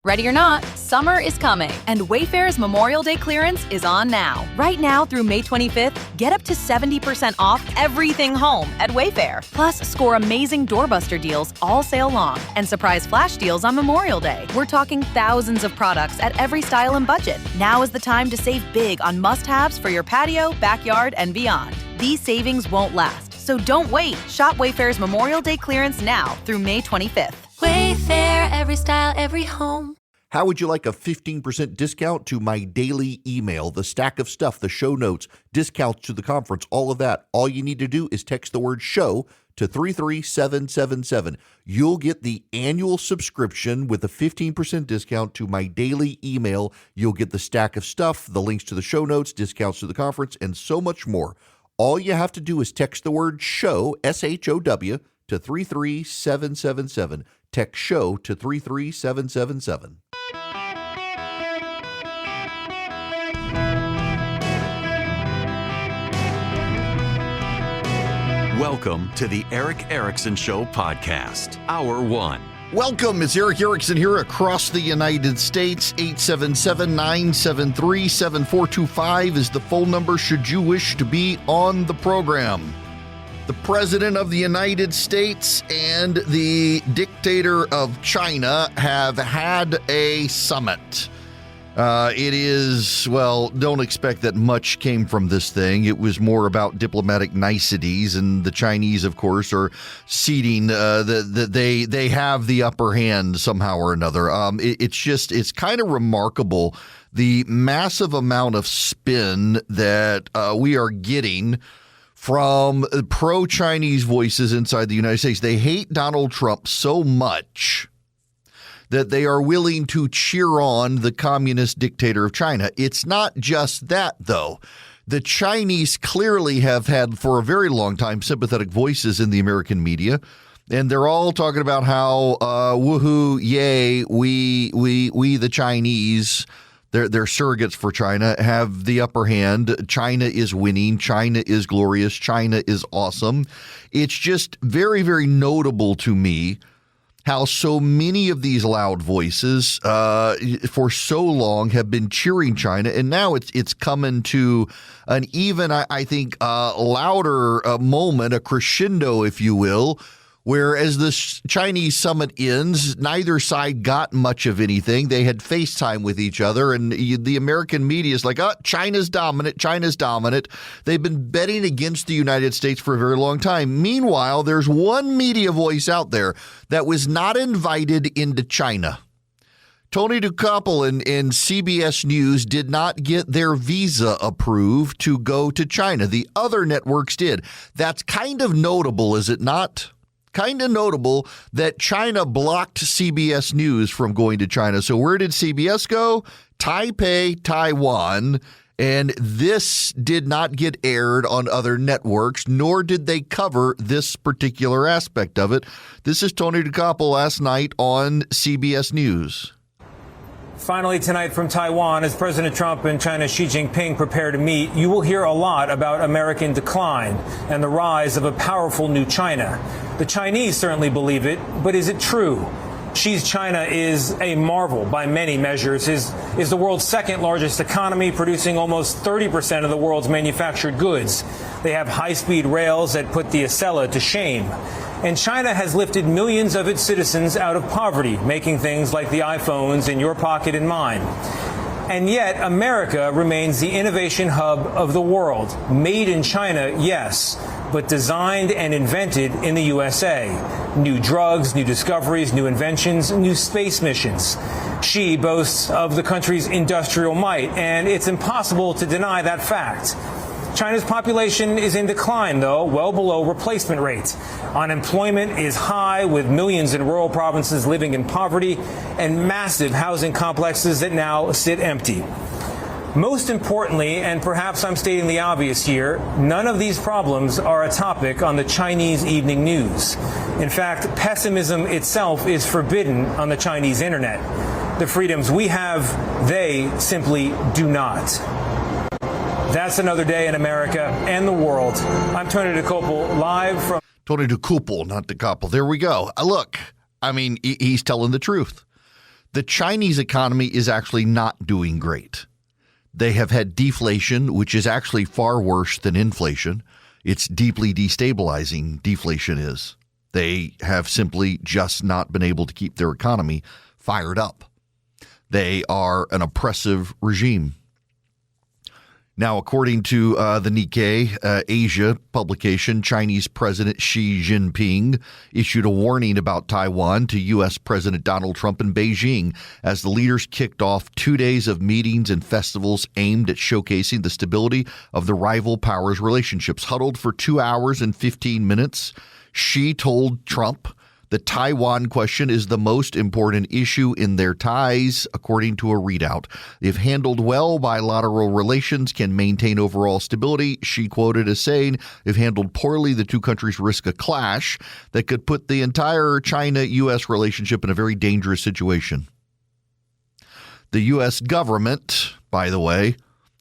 Ready or not, summer is coming, and Wayfair's Memorial Day clearance is on now. Right now through May 25th, get up to 70% off everything home at Wayfair. Plus, score amazing doorbuster deals all sale long and surprise flash deals on Memorial Day. We're talking thousands of products at every style and budget. Now is the time to save big on must-haves for your patio, backyard, and beyond. These savings won't last, so don't wait. Shop Wayfair's Memorial Day clearance now through May 25th. Wayfair, every style, every home. How would you like a 15% discount to my daily email, the stack of stuff, the show notes, discounts to the conference, all of that? All you need to do is text the word show to 33777. You'll get the annual subscription with a 15% discount to my daily email. You'll get the stack of stuff, the links to the show notes, discounts to the conference, and so much more. All you have to do is text the word show, SHOW, to 33777. Text show to 33777. Welcome to the Eric Erickson Show podcast, Hour 1. Welcome. It's Eric Erickson here across the United States. 877-973-7425 is the phone number should you wish to be on the program. The President of the United States and the dictator of China have had a summit. It is, well, don't expect that much came from this thing. It was more about diplomatic niceties, and the Chinese, of course, are ceding that they have the upper hand somehow or another. It's kind of remarkable the massive amount of spin that we are getting from pro-Chinese voices inside the United States. They hate Donald Trump so much that they are willing to cheer on the communist dictator of China. It's not just that, though. The Chinese clearly have had for a very long time sympathetic voices in the American media, and they're all talking about how woohoo, yay, we the Chinese, they're surrogates for China, have the upper hand. China is winning. China is glorious. China is awesome. It's just very, very notable to me how so many of these loud voices for so long have been cheering China, and now it's coming to an even, I think, louder moment, a crescendo, if you will, where as the Chinese summit ends, neither side got much of anything. They had FaceTime with each other, and the American media is like, oh, China's dominant, China's dominant. They've been betting against the United States for a very long time. Meanwhile, there's one media voice out there that was not invited into China. Tony DeCoppel and CBS News did not get their visa approved to go to China. The other networks did. That's kind of notable, is it not? Kind of notable that China blocked CBS News from going to China. So where did CBS go? Taipei, Taiwan. And this did not get aired on other networks, nor did they cover this particular aspect of it. This is Tony DeCoppel last night on CBS News. Finally tonight from Taiwan, as President Trump and China's Xi Jinping prepare to meet, you will hear a lot about American decline and the rise of a powerful new China. The Chinese certainly believe it, but is it true? Xi's China is a marvel by many measures. Is the world's second largest economy, producing almost 30% of the world's manufactured goods. They have high-speed rails that put the Acela to shame. And China has lifted millions of its citizens out of poverty, making things like the iPhones in your pocket and mine. And yet, America remains the innovation hub of the world. Made in China, yes, but designed and invented in the USA. New drugs, new discoveries, new inventions, new space missions. Xi boasts of the country's industrial might, and it's impossible to deny that fact. China's population is in decline, though, well below replacement rate. Unemployment is high, with millions in rural provinces living in poverty and massive housing complexes that now sit empty. Most importantly, and perhaps I'm stating the obvious here, none of these problems are a topic on the Chinese evening news. In fact, pessimism itself is forbidden on the Chinese internet. The freedoms we have, they simply do not. That's another day in America and the world. I'm Tony DeCoppel, live from... Tony DeCoppel, not DeCoppel. There we go. Look, I mean, he's telling the truth. The Chinese economy is actually not doing great. They have had deflation, which is actually far worse than inflation. It's deeply destabilizing, deflation is. They have simply just not been able to keep their economy fired up. They are an oppressive regime. Now, according to the Nikkei Asia publication, Chinese President Xi Jinping issued a warning about Taiwan to U.S. President Donald Trump in Beijing as the leaders kicked off 2 days of meetings and festivals aimed at showcasing the stability of the rival powers' relationships. Huddled for 2 hours and 15 minutes, Xi told Trump the Taiwan question is the most important issue in their ties, according to a readout. If handled well, bilateral relations can maintain overall stability, Xi quoted as saying. If handled poorly, the two countries risk a clash that could put the entire China-U.S. relationship in a very dangerous situation. The U.S. government, by the way,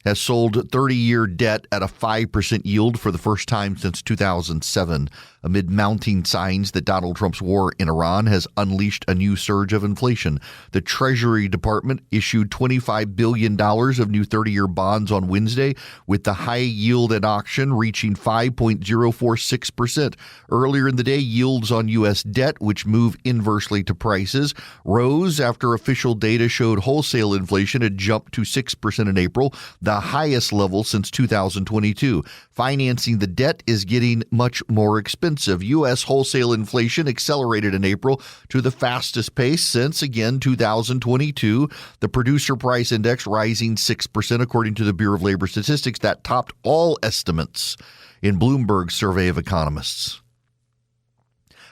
has sold 30-year debt at a 5% yield for the first time since 2007, amid mounting signs that Donald Trump's war in Iran has unleashed a new surge of inflation. The Treasury Department issued $25 billion of new 30-year bonds on Wednesday, with the high yield at auction reaching 5.046%. Earlier in the day, yields on U.S. debt, which move inversely to prices, rose after official data showed wholesale inflation had jumped to 6% in April, the highest level since 2022. Financing the debt is getting much more expensive. U.S. wholesale inflation accelerated in April to the fastest pace since, again, 2022. The producer price index rising 6%, according to the Bureau of Labor Statistics. That topped all estimates in Bloomberg's survey of economists.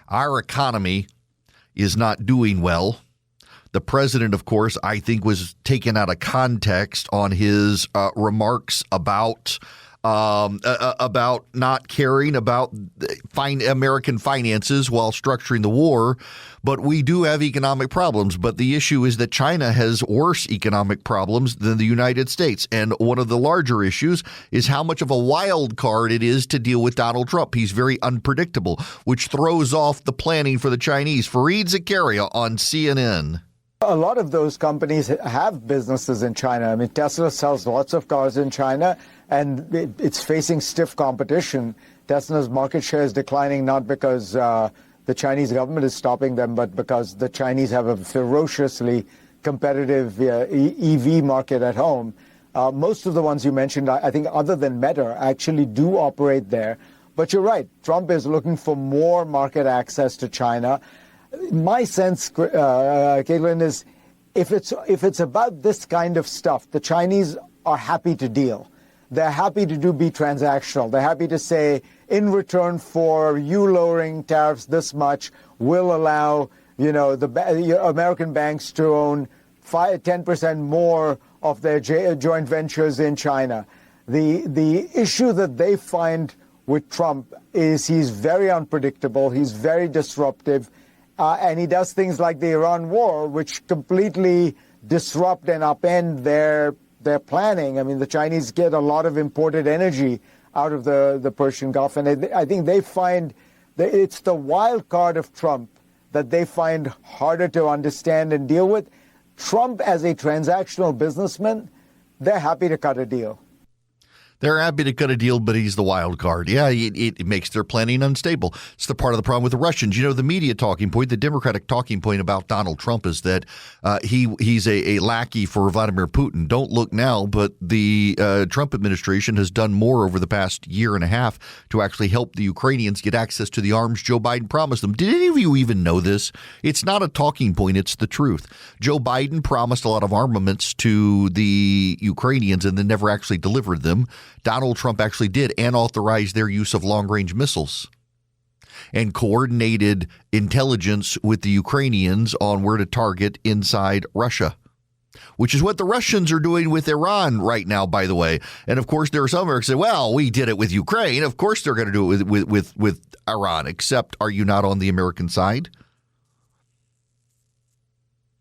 Our economy is not doing well. The president, of course, I think was taken out of context on his remarks about not caring about American finances while structuring the war. But we do have economic problems. But the issue is that China has worse economic problems than the United States. And one of the larger issues is how much of a wild card it is to deal with Donald Trump. He's very unpredictable, which throws off the planning for the Chinese. Fareed Zakaria on CNN. A lot of those companies have businesses in China. I mean, Tesla sells lots of cars in China, and it's facing stiff competition. Tesla's market share is declining not because the Chinese government is stopping them, but because the Chinese have a ferociously competitive EV market at home. Most of the ones you mentioned, I think, other than Meta, actually do operate there. But you're right. Trump is looking for more market access to China. My sense, Caitlin, is if it's about this kind of stuff, the Chinese are happy to deal. They're happy to be transactional. They're happy to say, in return for you lowering tariffs this much, we'll allow the American banks to own 10% more of their joint ventures in China. The issue that they find with Trump is he's very unpredictable. He's very disruptive. And he does things like the Iran war, which completely disrupt and upend their planning. I mean, the Chinese get a lot of imported energy out of the Persian Gulf. And I think they find that it's the wild card of Trump that they find harder to understand and deal with. Trump, as a transactional businessman, they're happy to cut a deal. They're happy to cut a deal, but he's the wild card. Yeah, it makes their planning unstable. It's the part of the problem with the Russians. You know, the media talking point, the Democratic talking point about Donald Trump is that he's a lackey for Vladimir Putin. Don't look now, but the Trump administration has done more over the past year and a half to actually help the Ukrainians get access to the arms Joe Biden promised them. Did any of you even know this? It's not a talking point. It's the truth. Joe Biden promised a lot of armaments to the Ukrainians and then never actually delivered them. Donald Trump actually did, and authorized their use of long-range missiles and coordinated intelligence with the Ukrainians on where to target inside Russia, which is what the Russians are doing with Iran right now, by the way. And, of course, there are some Americans who say, well, we did it with Ukraine. Of course they're going to do it with Iran, except are you not on the American side?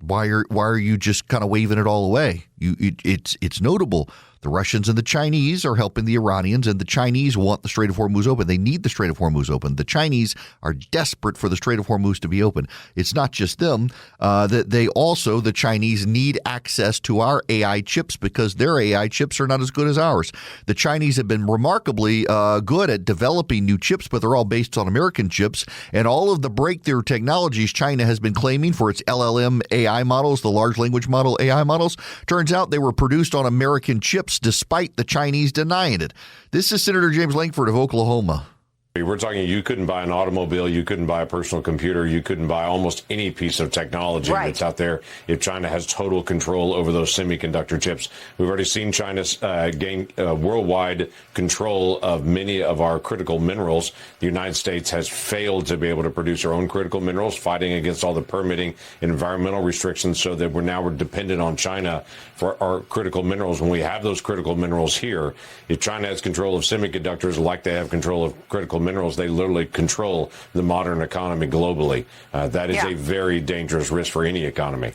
Why are you just kind of waving it all away? It's notable. The Russians and the Chinese are helping the Iranians, and the Chinese want the Strait of Hormuz open. They need the Strait of Hormuz open. The Chinese are desperate for the Strait of Hormuz to be open. It's not just them. That they also, the Chinese, need access to our AI chips because their AI chips are not as good as ours. The Chinese have been remarkably good at developing new chips, but they're all based on American chips. And all of the breakthrough technologies China has been claiming for its LLM AI models, the large language model AI models, turns out they were produced on American chips despite the Chinese denying it. This is Senator James Lankford of Oklahoma. We're talking you couldn't buy an automobile, you couldn't buy a personal computer, you couldn't buy almost any piece of technology that's out there if China has total control over those semiconductor chips. We've already seen China gain worldwide control of many of our critical minerals. The United States has failed to be able to produce our own critical minerals, fighting against all the permitting and environmental restrictions, so that we're dependent on China for our critical minerals. When we have those critical minerals here, if China has control of semiconductors like they have control of critical minerals, they literally control the modern economy globally. That is a very dangerous risk for any economy.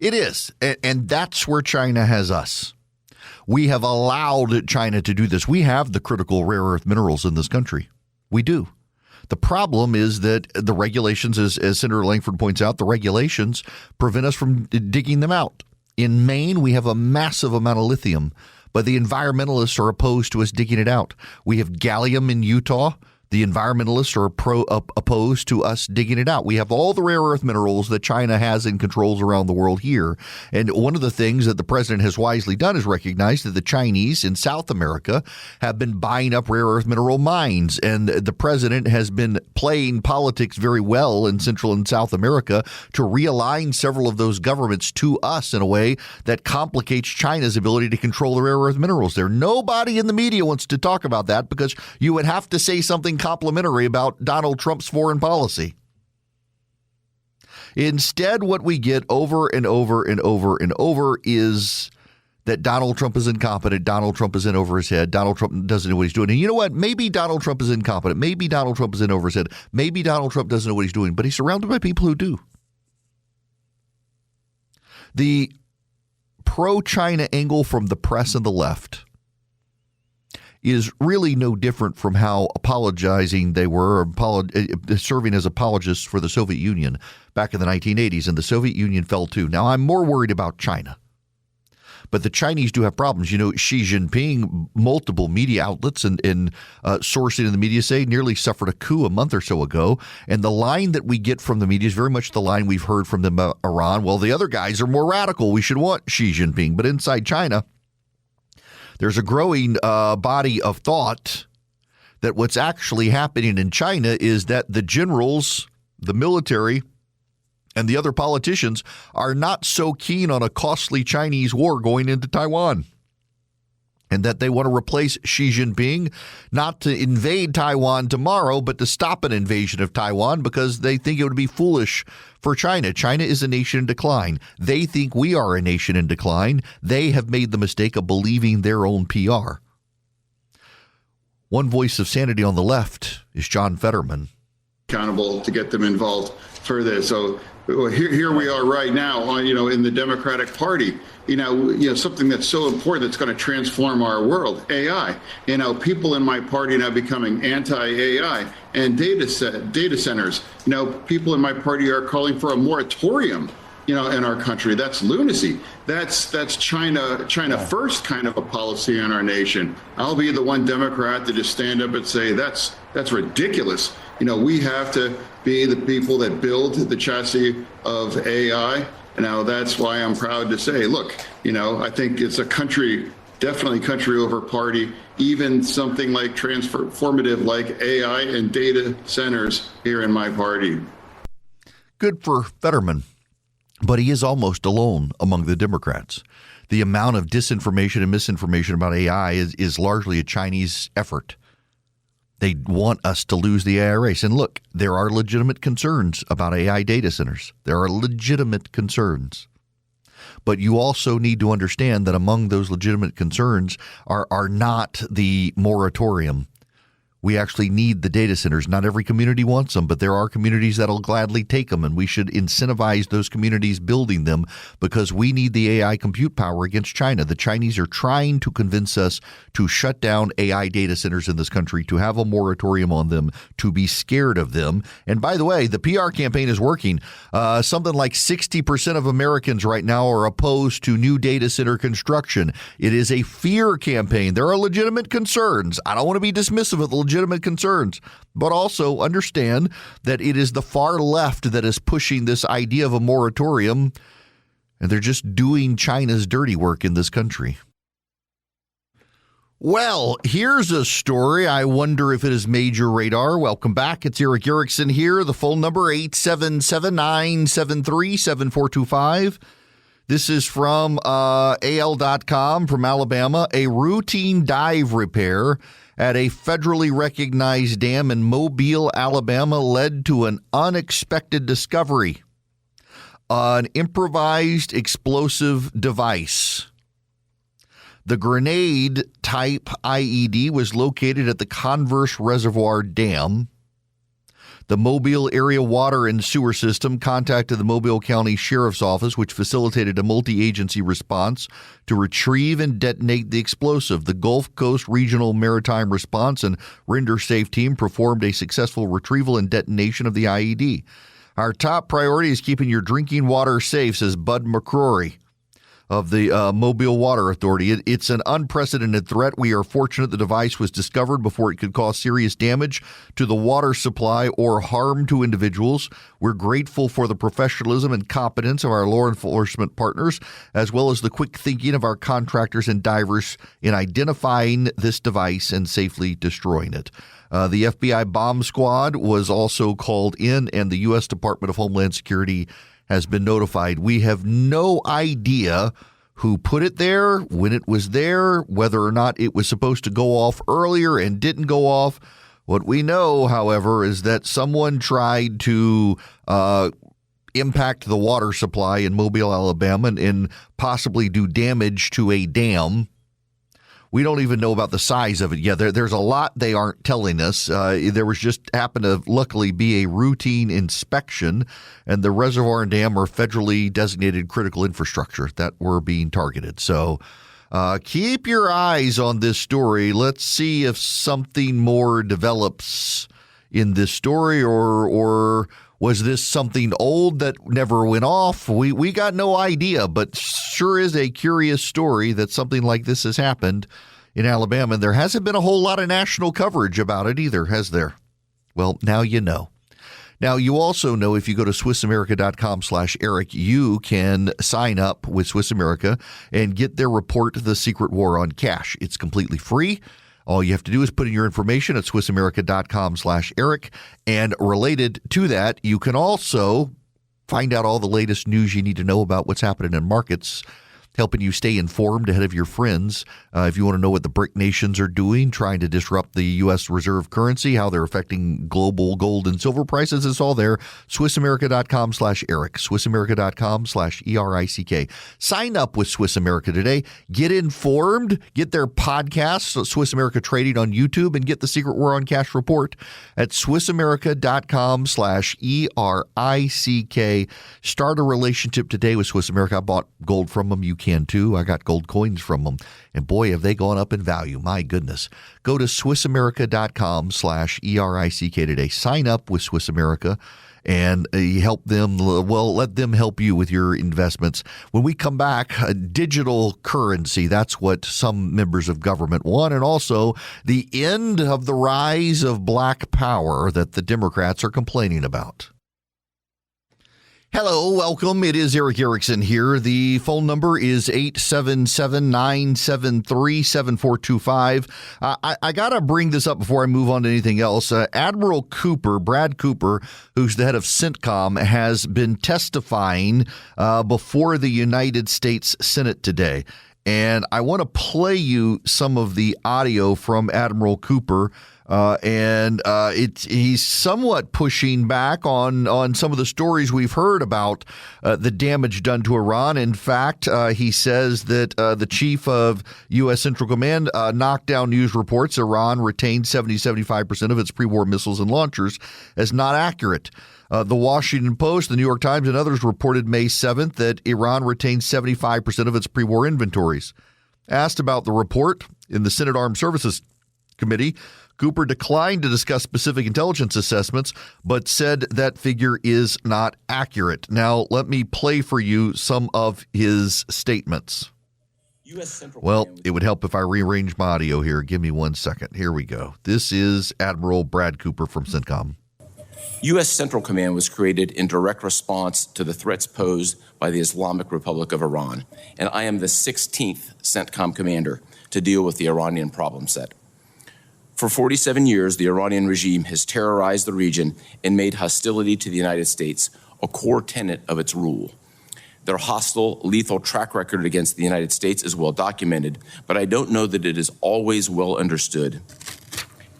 It is. And that's where China has us. We have allowed China to do this. We have the critical rare earth minerals in this country. We do. The problem is that the regulations, as Senator Lankford points out, the regulations prevent us from digging them out. In Maine, we have a massive amount of lithium, but the environmentalists are opposed to us digging it out. We have gallium in Utah. The environmentalists are opposed to us digging it out. We have all the rare earth minerals that China has and controls around the world here. And one of the things that the president has wisely done is recognize that the Chinese in South America have been buying up rare earth mineral mines. And the president has been playing politics very well in Central and South America to realign several of those governments to us in a way that complicates China's ability to control the rare earth minerals there. Nobody in the media wants to talk about that because you would have to say something complimentary about Donald Trump's foreign policy. Instead, what we get over and over and over and over is that Donald Trump is incompetent. Donald Trump is in over his head. Donald Trump doesn't know what he's doing. And you know what? Maybe Donald Trump is incompetent. Maybe Donald Trump is in over his head. Maybe Donald Trump doesn't know what he's doing, but he's surrounded by people who do. The pro-China angle from the press and the left is really no different from how apologizing they were, serving as apologists for the Soviet Union back in the 1980s, and the Soviet Union fell too. Now, I'm more worried about China. But the Chinese do have problems. You know, Xi Jinping, multiple media outlets and sourcing in the media say nearly suffered a coup a month or so ago. And the line that we get from the media is very much the line we've heard from them about Iran. Well, the other guys are more radical. We should want Xi Jinping. But inside China, there's a growing body of thought that what's actually happening in China is that the generals, the military, and the other politicians are not so keen on a costly Chinese war going into Taiwan, and that they want to replace Xi Jinping, not to invade Taiwan tomorrow, but to stop an invasion of Taiwan because they think it would be foolish for China. China is a nation in decline. They think we are a nation in decline. They have made the mistake of believing their own PR. One voice of sanity on the left is John Fetterman. Accountable to get them involved further. So here we are right now, in the Democratic Party, something that's so important that's going to transform our world, AI. People in my party now becoming anti-AI and data centers. People in my party are calling for a moratorium, in our country. That's lunacy. That's China first kind of a policy in our nation. I'll be the one Democrat to just stand up and say that's ridiculous. We have to be the people that build the chassis of AI. Now, that's why I'm proud to say, look, I think it's definitely country over party, even something like transformative like AI and data centers here in my party. Good for Fetterman, but he is almost alone among the Democrats. The amount of disinformation and misinformation about AI is largely a Chinese effort. They want us to lose the AI race. And look, there are legitimate concerns about AI data centers. There are legitimate concerns. But you also need to understand that among those legitimate concerns are not the moratorium. We actually need the data centers. Not every community wants them, but there are communities that'll gladly take them, and we should incentivize those communities building them because we need the AI compute power against China. The Chinese are trying to convince us to shut down AI data centers in this country, to have a moratorium on them, to be scared of them. And by the way, the PR campaign is working. Something like 60% of Americans right now are opposed to new data center construction. It is a fear campaign. There are legitimate concerns. I don't want to be dismissive of the legitimate concerns, but also understand that it is the far left that is pushing this idea of a moratorium, and they're just doing China's dirty work in this country. Well, here's a story. I wonder if it has made your radar. Welcome back. It's Eric Erickson here. The phone number 877-973-7425. This is from AL.com from Alabama. A routine dive repair at a federally recognized dam in Mobile, Alabama, led to an unexpected discovery: an improvised explosive device. The grenade-type IED was located at the Converse Reservoir Dam. The Mobile Area Water and Sewer System contacted the Mobile County Sheriff's Office, which facilitated a multi-agency response to retrieve and detonate the explosive. The Gulf Coast Regional Maritime Response and Render Safe Team performed a successful retrieval and detonation of the IED. Our top priority is keeping your drinking water safe, says Bud McCrory of the Mobile Water Authority. It's an unprecedented threat. We are fortunate the device was discovered before it could cause serious damage to the water supply or harm to individuals. We're grateful for the professionalism and competence of our law enforcement partners, as well as the quick thinking of our contractors and divers in identifying this device and safely destroying it. The FBI bomb squad was also called in, and the U.S. Department of Homeland Security has been notified. We have no idea who put it there, when it was there, whether or not it was supposed to go off earlier and didn't go off. What we know, however, is that someone tried to impact the water supply in Mobile, Alabama, and possibly do damage to a dam. We don't even know about the size of it yet. There's a lot they aren't telling us. There was just happened to luckily be a routine inspection, and the reservoir and dam are federally designated critical infrastructure that were being targeted. So keep your eyes on this story. Let's see if something more develops in this story, or was this something old that never went off? We got no idea, but sure is a curious story that something like this has happened in Alabama. And there hasn't been a whole lot of national coverage about it either, has there? Well, now you know. Now, you also know if you go to SwissAmerica.com/Eric, you can sign up with Swiss America and get their report, The Secret War on Cash. It's completely free. All you have to do is put in your information at SwissAmerica.com/Eric. And related to that, you can also find out all the latest news you need to know about what's happening in markets, helping you stay informed ahead of your friends. If you want to know what the BRIC nations are doing, trying to disrupt the U.S. reserve currency, how they're affecting global gold and silver prices, it's all there. SwissAmerica.com/Eric. SwissAmerica.com/ERICK. Sign up with Swiss America today. Get informed. Get their podcast, Swiss America Trading on YouTube, and get the Secret War on Cash report at SwissAmerica.com/ERICK. Start a relationship today with Swiss America. I bought gold from them. You can too. I got gold coins from them. And boy, have they gone up in value. My goodness. Go to SwissAmerica.com/ERICK today. Sign up with Swiss America and help them. Well, let them help you with your investments. When we come back, a digital currency, that's what some members of government want. And also the end of the rise of black power that the Democrats are complaining about. Hello, welcome. It is Eric Erickson here. The phone number is 877-973-7425. I got to bring this up before I move on to anything else. Admiral Cooper, Brad Cooper, who's the head of CENTCOM, has been testifying before the United States Senate today. And I want to play you some of the audio from Admiral Cooper. He's somewhat pushing back on some of the stories we've heard about the damage done to Iran. In fact, he says that the chief of U.S. Central Command knocked down news reports Iran retained 70-75% of its pre-war missiles and launchers as not accurate. The Washington Post, the New York Times, and others reported May 7th that Iran retained 75% of its pre-war inventories. Asked about the report in the Senate Armed Services Committee, Cooper declined to discuss specific intelligence assessments, but said that figure is not accurate. Now, let me play for you some of his statements. Well, it would help if I rearrange my audio here. Give me 1 second. Here we go. This is Admiral Brad Cooper from CENTCOM. U.S. Central Command was created in direct response to the threats posed by the Islamic Republic of Iran, and I am the 16th CENTCOM commander to deal with the Iranian problem set. For 47 years, the Iranian regime has terrorized the region and made hostility to the United States a core tenet of its rule. Their hostile, lethal track record against the United States is well documented, but I don't know that it is always well understood.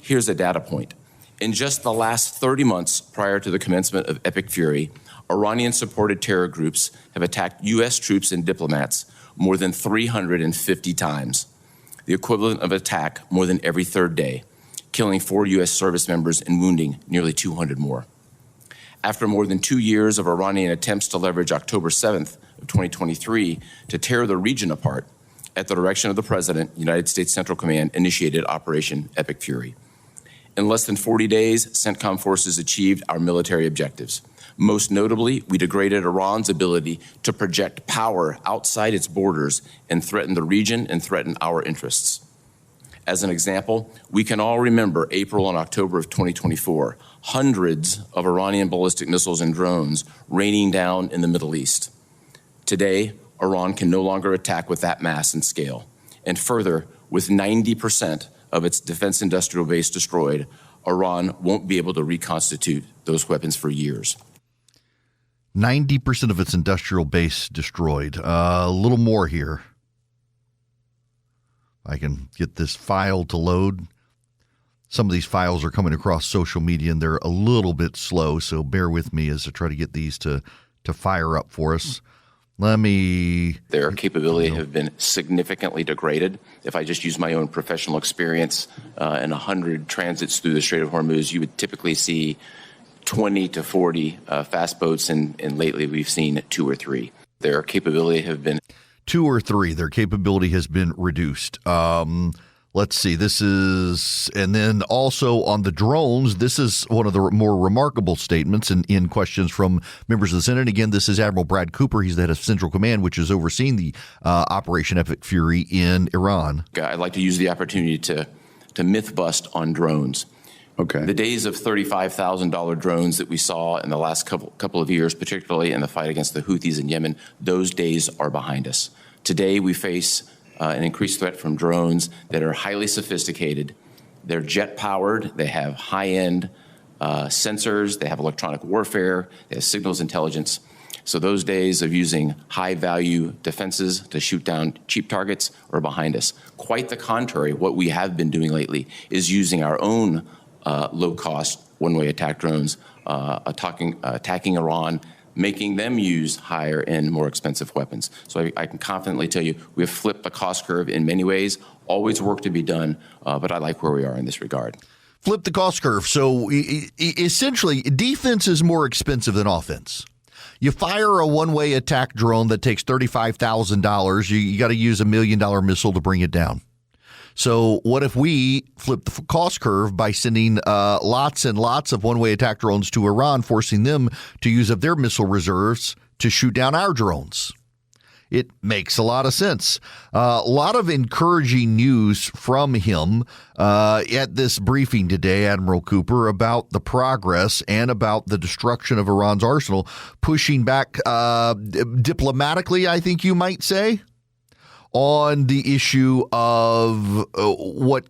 Here's a data point. In just the last 30 months prior to the commencement of Epic Fury, Iranian-supported terror groups have attacked U.S. troops and diplomats more than 350 times, the equivalent of an attack more than every third day, killing 4 U.S. service members and wounding nearly 200 more. After more than 2 years of Iranian attempts to leverage October 7th of 2023 to tear the region apart, at the direction of the President, United States Central Command initiated Operation Epic Fury. In less than 40 days, CENTCOM forces achieved our military objectives. Most notably, we degraded Iran's ability to project power outside its borders and threaten the region and threaten our interests. As an example, we can all remember April and October of 2024, hundreds of Iranian ballistic missiles and drones raining down in the Middle East. Today, Iran can no longer attack with that mass and scale. And further, with 90% of its defense industrial base destroyed, Iran won't be able to reconstitute those weapons for years. 90% of its industrial base destroyed. A little more here. I can get this file to load. Some of these files are coming across social media and they're a little bit slow, so bear with me as I try to get these to fire up for us. Their capability have been significantly degraded. If I just use my own professional experience, in 100 transits through the Strait of Hormuz, you would typically see 20 to 40 fast boats, and lately we've seen 2 or 3. Their capability have been 2 or 3. Their capability has been reduced. Let's see. And then also on the drones, this is one of the more remarkable statements in questions from members of the Senate. Again, this is Admiral Brad Cooper. He's the head of Central Command, which is overseeing the Operation Epic Fury in Iran. I'd like to use the opportunity to myth bust on drones. Okay. The days of $35,000 drones that we saw in the last couple of years, particularly in the fight against the Houthis in Yemen, those days are behind us. Today, we face an increased threat from drones that are highly sophisticated. They're jet-powered. They have high-end sensors. They have electronic warfare. They have signals intelligence. So those days of using high-value defenses to shoot down cheap targets are behind us. Quite the contrary, what we have been doing lately is using our own low-cost one-way attack drones, attacking Iran, making them use higher and more expensive weapons. So I can confidently tell you we have flipped the cost curve in many ways. Always work to be done, but I like where we are in this regard. Flip the cost curve. So essentially, defense is more expensive than offense. You fire a one-way attack drone that takes $35,000. You got to use $1 million missile to bring it down. So what if we flip the cost curve by sending lots and lots of one-way attack drones to Iran, forcing them to use up their missile reserves to shoot down our drones? It makes a lot of sense. A lot of encouraging news from him at this briefing today, Admiral Cooper, about the progress and about the destruction of Iran's arsenal, pushing back diplomatically, I think you might say, on the issue of what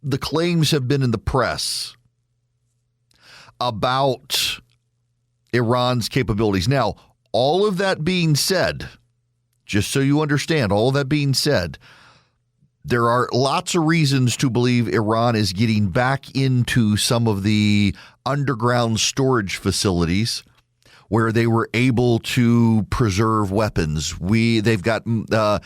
the claims have been in the press about Iran's capabilities. Now, all of that being said, just so you understand, all of that being said, There are lots of reasons to believe Iran is getting back into some of the underground storage facilities where they were able to preserve weapons. They've got a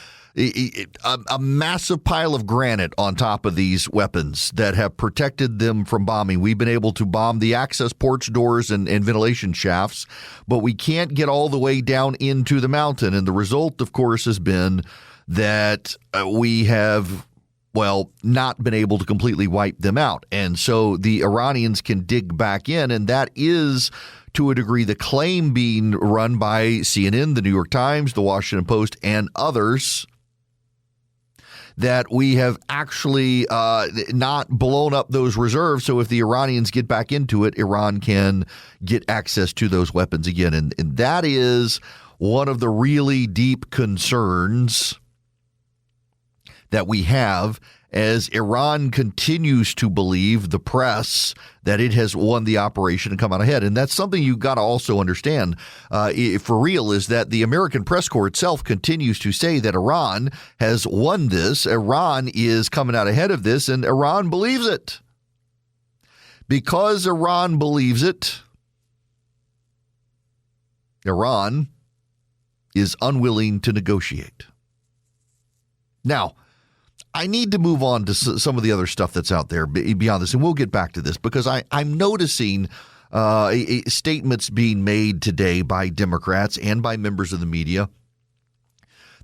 massive pile of granite on top of these weapons that have protected them from bombing. We've been able to bomb the access ports, doors, and ventilation shafts, but we can't get all the way down into the mountain. And the result, of course, has been that we have, not been able to completely wipe them out. And so the Iranians can dig back in, and that is, to a degree, the claim being run by CNN, the New York Times, the Washington Post, and others, that we have actually not blown up those reserves. So if the Iranians get back into it, Iran can get access to those weapons again. And that is one of the really deep concerns that we have as Iran continues to believe, the press, that it has won the operation and come out ahead. And that's something you've got to also understand for real, is that the American press corps itself continues to say that Iran has won this. Iran is coming out ahead of this, and Iran believes it. Because Iran believes it, Iran is unwilling to negotiate. Now, I need to move on to some of the other stuff that's out there beyond this, and we'll get back to this, because I'm noticing statements being made today by Democrats and by members of the media.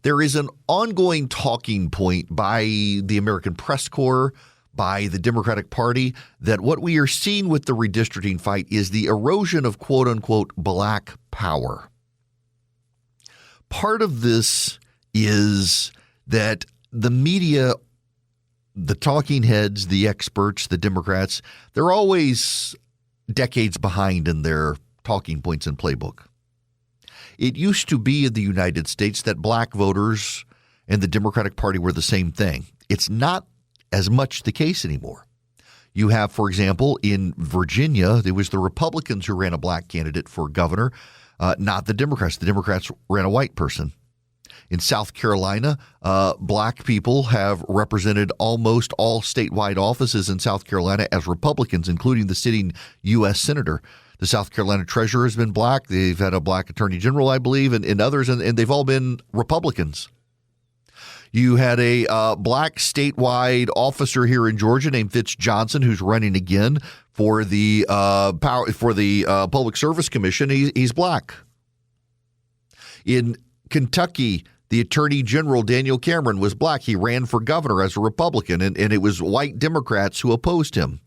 There is an ongoing talking point by the American press corps, by the Democratic Party, that what we are seeing with the redistricting fight is the erosion of quote-unquote black power. Part of this is that the media, the talking heads, the experts, the Democrats, they're always decades behind in their talking points and playbook. It used to be in the United States that black voters and the Democratic Party were the same thing. It's not as much the case anymore. You have, for example, in Virginia, it was the Republicans who ran a black candidate for governor, not the Democrats. The Democrats ran a white person. In South Carolina, black people have represented almost all statewide offices in South Carolina as Republicans, including the sitting U.S. senator. The South Carolina treasurer has been black. They've had a black attorney general, I believe, and others, and they've all been Republicans. You had a black statewide officer here in Georgia named Fitz Johnson, who's running again for the Public Service Commission. He's black. In Kentucky, the Attorney General, Daniel Cameron, was black. He ran for governor as a Republican, and it was white Democrats who opposed him.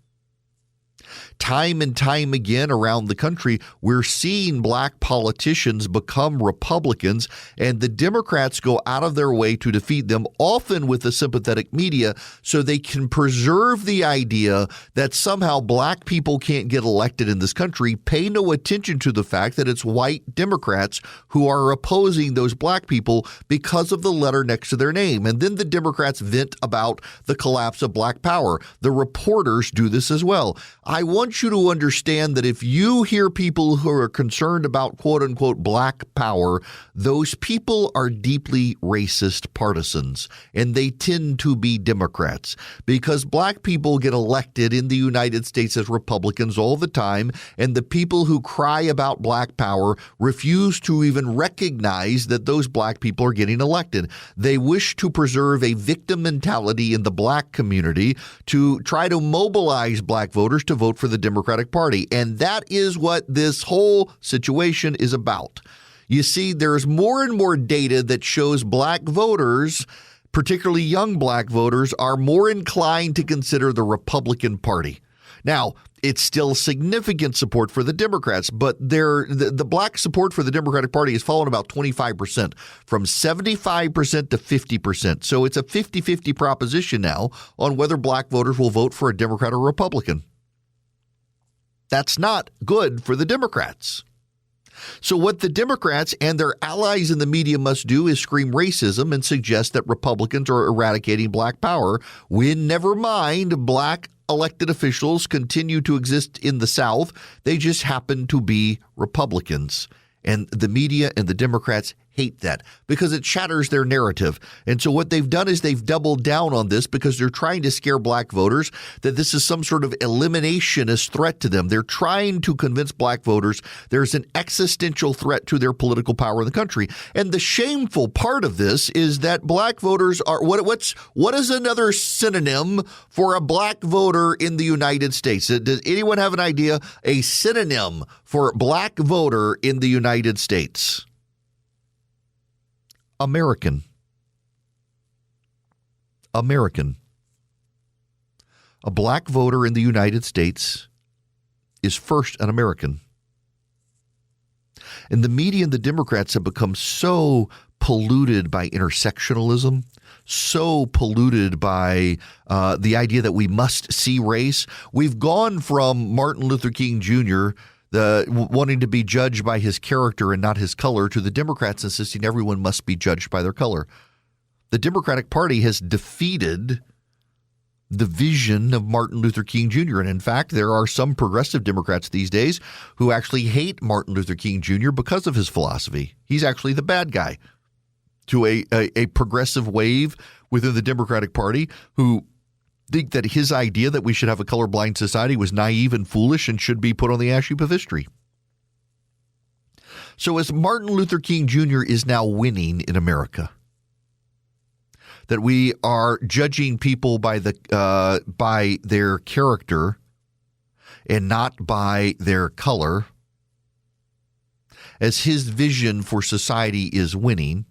Time and time again around the country, we're seeing black politicians become Republicans, and the Democrats go out of their way to defeat them, often with the sympathetic media, so they can preserve the idea that somehow black people can't get elected in this country, pay no attention to the fact that it's white Democrats who are opposing those black people because of the letter next to their name. And then the Democrats vent about the collapse of black power. The reporters do this as well. I want you to understand that if you hear people who are concerned about quote-unquote black power, those people are deeply racist partisans, and they tend to be Democrats, because black people get elected in the United States as Republicans all the time, and the people who cry about black power refuse to even recognize that those black people are getting elected. They wish to preserve a victim mentality in the black community to try to mobilize black voters to vote for the Democratic Party. And that is what this whole situation is about. You see, there's more and more data that shows black voters, particularly young black voters, are more inclined to consider the Republican Party. Now, it's still significant support for the Democrats, but the black support for the Democratic Party has fallen about 25%, from 75% to 50%. So it's a 50-50 proposition now on whether black voters will vote for a Democrat or Republican. That's not good for the Democrats. So what the Democrats and their allies in the media must do is scream racism and suggest that Republicans are eradicating black power, when, never mind, black elected officials continue to exist in the South. They just happen to be Republicans. And the media and the Democrats hate that because it shatters their narrative. And so what they've done is they've doubled down on this because they're trying to scare black voters that this is some sort of eliminationist threat to them. They're trying to convince black voters there's an existential threat to their political power in the country. And the shameful part of this is that black voters are what is another synonym for a black voter in the United States? Does anyone have an idea? A synonym for black voter in the United States? American. American. A black voter in the United States is first an American. And the media and the Democrats have become so polluted by intersectionalism, so polluted by the idea that we must see race. We've gone from Martin Luther King Jr., wanting to be judged by his character and not his color, to the Democrats insisting everyone must be judged by their color. The Democratic Party has defeated the vision of Martin Luther King Jr. And in fact, there are some progressive Democrats these days who actually hate Martin Luther King Jr. because of his philosophy. He's actually the bad guy to a progressive wave within the Democratic Party who think that his idea that we should have a colorblind society was naive and foolish and should be put on the ash heap of history. So as Martin Luther King Jr. is now winning in America, that we are judging people by their character and not by their color, as his vision for society is winning,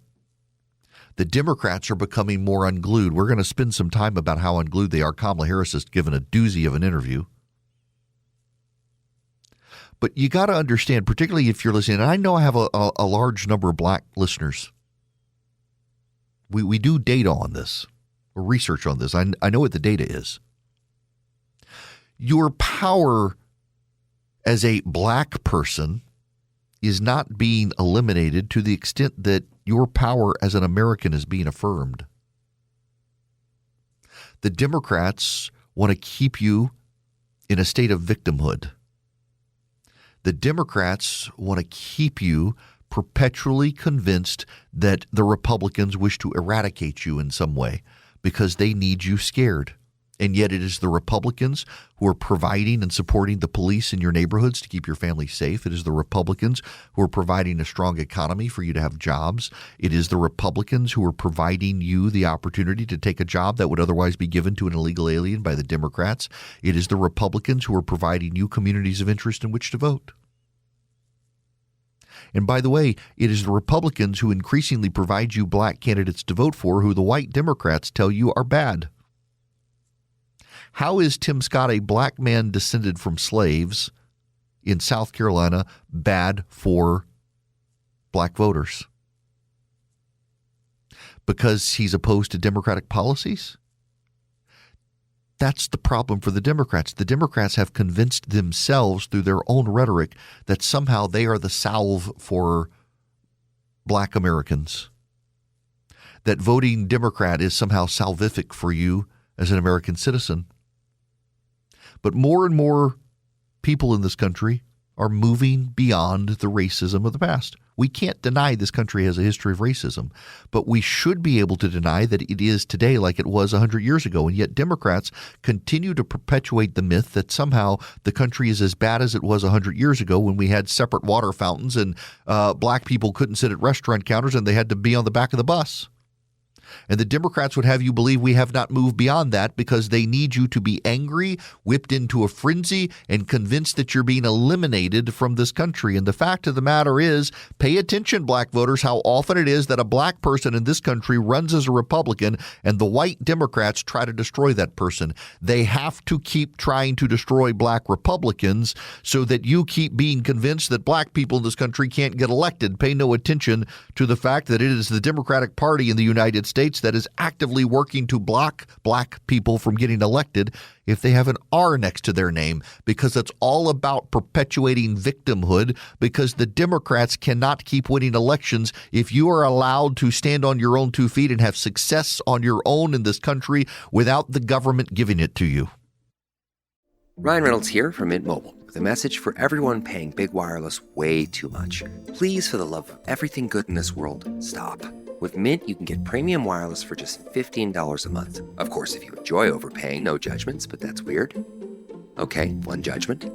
the Democrats are becoming more unglued. We're going to spend some time about how unglued they are. Kamala Harris has given a doozy of an interview. But you got to understand, particularly if you're listening, and I know I have a large number of black listeners. We do data on this, or research on this. I know what the data is. Your power as a black person is not being eliminated to the extent that your power as an American is being affirmed. The Democrats want to keep you in a state of victimhood. The Democrats want to keep you perpetually convinced that the Republicans wish to eradicate you in some way because they need you scared. And yet it is the Republicans who are providing and supporting the police in your neighborhoods to keep your family safe. It is the Republicans who are providing a strong economy for you to have jobs. It is the Republicans who are providing you the opportunity to take a job that would otherwise be given to an illegal alien by the Democrats. It is the Republicans who are providing you communities of interest in which to vote. And by the way, it is the Republicans who increasingly provide you black candidates to vote for who the white Democrats tell you are bad. How is Tim Scott, a black man descended from slaves in South Carolina, bad for black voters? Because he's opposed to Democratic policies? That's the problem for the Democrats. The Democrats have convinced themselves through their own rhetoric that somehow they are the salve for black Americans, that voting Democrat is somehow salvific for you as an American citizen. But more and more people in this country are moving beyond the racism of the past. We can't deny this country has a history of racism, but we should be able to deny that it is today like it was 100 years ago. And yet Democrats continue to perpetuate the myth that somehow the country is as bad as it was 100 years ago when we had separate water fountains and black people couldn't sit at restaurant counters and they had to be on the back of the bus. And the Democrats would have you believe we have not moved beyond that because they need you to be angry, whipped into a frenzy, and convinced that you're being eliminated from this country. And the fact of the matter is, pay attention, black voters, how often it is that a black person in this country runs as a Republican and the white Democrats try to destroy that person. They have to keep trying to destroy black Republicans so that you keep being convinced that black people in this country can't get elected. Pay no attention to the fact that it is the Democratic Party in the United States that is actively working to block black people from getting elected if they have an R next to their name, because it's all about perpetuating victimhood, because the Democrats cannot keep winning elections if you are allowed to stand on your own 2 feet and have success on your own in this country without the government giving it to you. Ryan Reynolds here from Mint Mobile. with a message for everyone paying big wireless way too much. Please, for the love of everything good in this world, stop. With Mint, you can get premium wireless for just $15 a month. Of course, if you enjoy overpaying, no judgments, but that's weird. Okay, one judgment.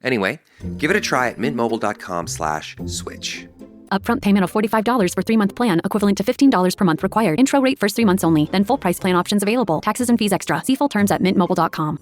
Anyway, give it a try at mintmobile.com/switch. Upfront payment of $45 for 3-month plan, equivalent to $15 per month required. Intro rate first 3 months only, then full price plan options available. Taxes and fees extra. See full terms at mintmobile.com.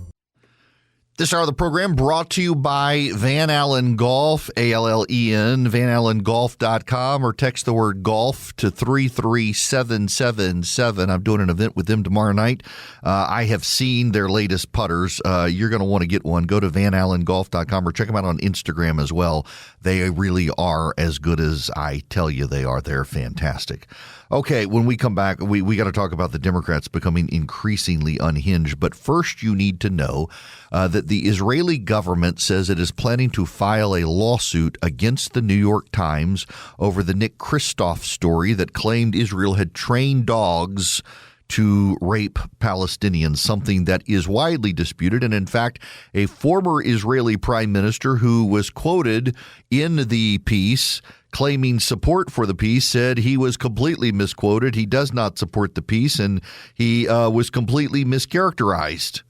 This hour of the program brought to you by Van Allen Golf, ALLEN, vanallengolf.com, or text the word golf to 33777. I'm doing an event with them tomorrow night. I have seen their latest putters. You're going to want to get one. Go to vanallengolf.com or check them out on Instagram as well. They really are as good as I tell you they are. They're fantastic. Okay, when we come back, we got to talk about the Democrats becoming increasingly unhinged. But first, you need to know that the Israeli government says it is planning to file a lawsuit against the New York Times over the Nick Kristof story that claimed Israel had trained dogs to rape Palestinians, something that is widely disputed. And in fact, a former Israeli prime minister who was quoted in the piece claiming support for the piece said he was completely misquoted. He does not support the piece, and he was completely mischaracterized.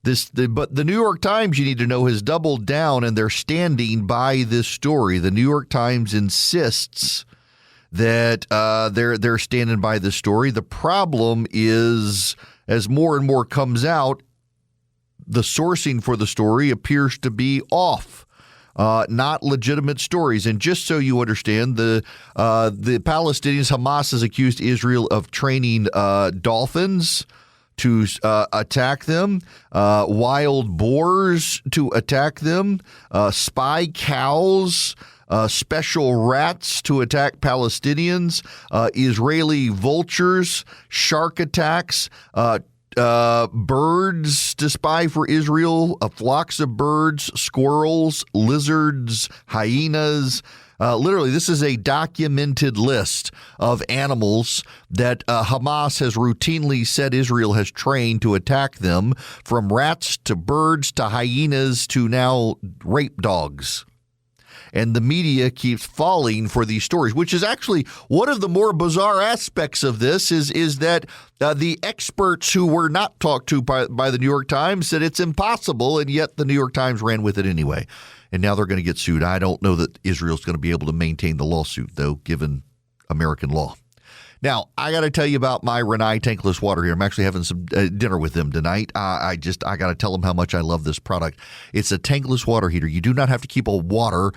But the New York Times, you need to know, has doubled down, and they're standing by this story. The New York Times insists that they're standing by this story. The problem is, as more and more comes out, the sourcing for the story appears to be off. Not legitimate stories. And just so you understand, the Palestinians, Hamas has accused Israel of training dolphins to attack them, wild boars to attack them, spy cows, special rats to attack Palestinians, Israeli vultures, shark attacks, birds to spy for Israel, flocks of birds, squirrels, lizards, hyenas. Literally, this is a documented list of animals that Hamas has routinely said Israel has trained to attack them, from rats to birds to hyenas to now rape dogs. And the media keeps falling for these stories, which is actually one of the more bizarre aspects of this is that the experts who were not talked to by the New York Times said it's impossible, and yet the New York Times ran with it anyway. And now they're going to get sued. I don't know that Israel's going to be able to maintain the lawsuit, though, given American law. Now, I got to tell you about my Rinnai tankless water here. I'm actually having some dinner with them tonight. I got to tell them how much I love this product. It's a tankless water heater. You do not have to keep a water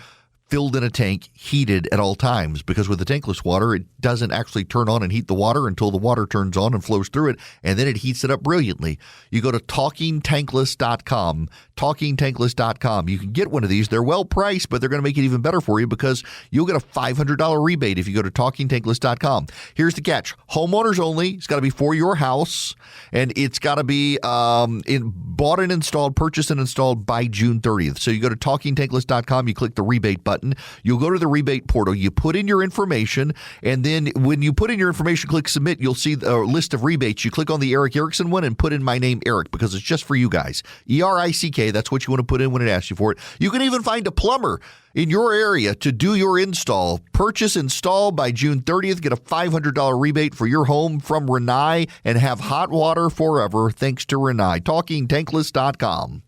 filled in a tank, heated at all times, because with the tankless water, it doesn't actually turn on and heat the water until the water turns on and flows through it, and then it heats it up brilliantly. You go to TalkingTankless.com, TalkingTankless.com. You can get one of these. They're well priced, but they're going to make it even better for you because you'll get a $500 rebate if you go to TalkingTankless.com. Here's the catch. Homeowners only. It's got to be for your house, and it's got to be bought and installed, purchased and installed by June 30th. So you go to TalkingTankless.com, you click the rebate button. You'll go to the rebate portal. You put in your information, and then when you put in your information, click submit, you'll see a list of rebates. You click on the Eric Erickson one and put in my name, Eric, because it's just for you guys. ERICK, that's what you want to put in when it asks you for it. You can even find a plumber in your area to do your install. Purchase, install by June 30th. Get a $500 rebate for your home from Rinnai and have hot water forever thanks to Rinnai. TalkingTankless.com.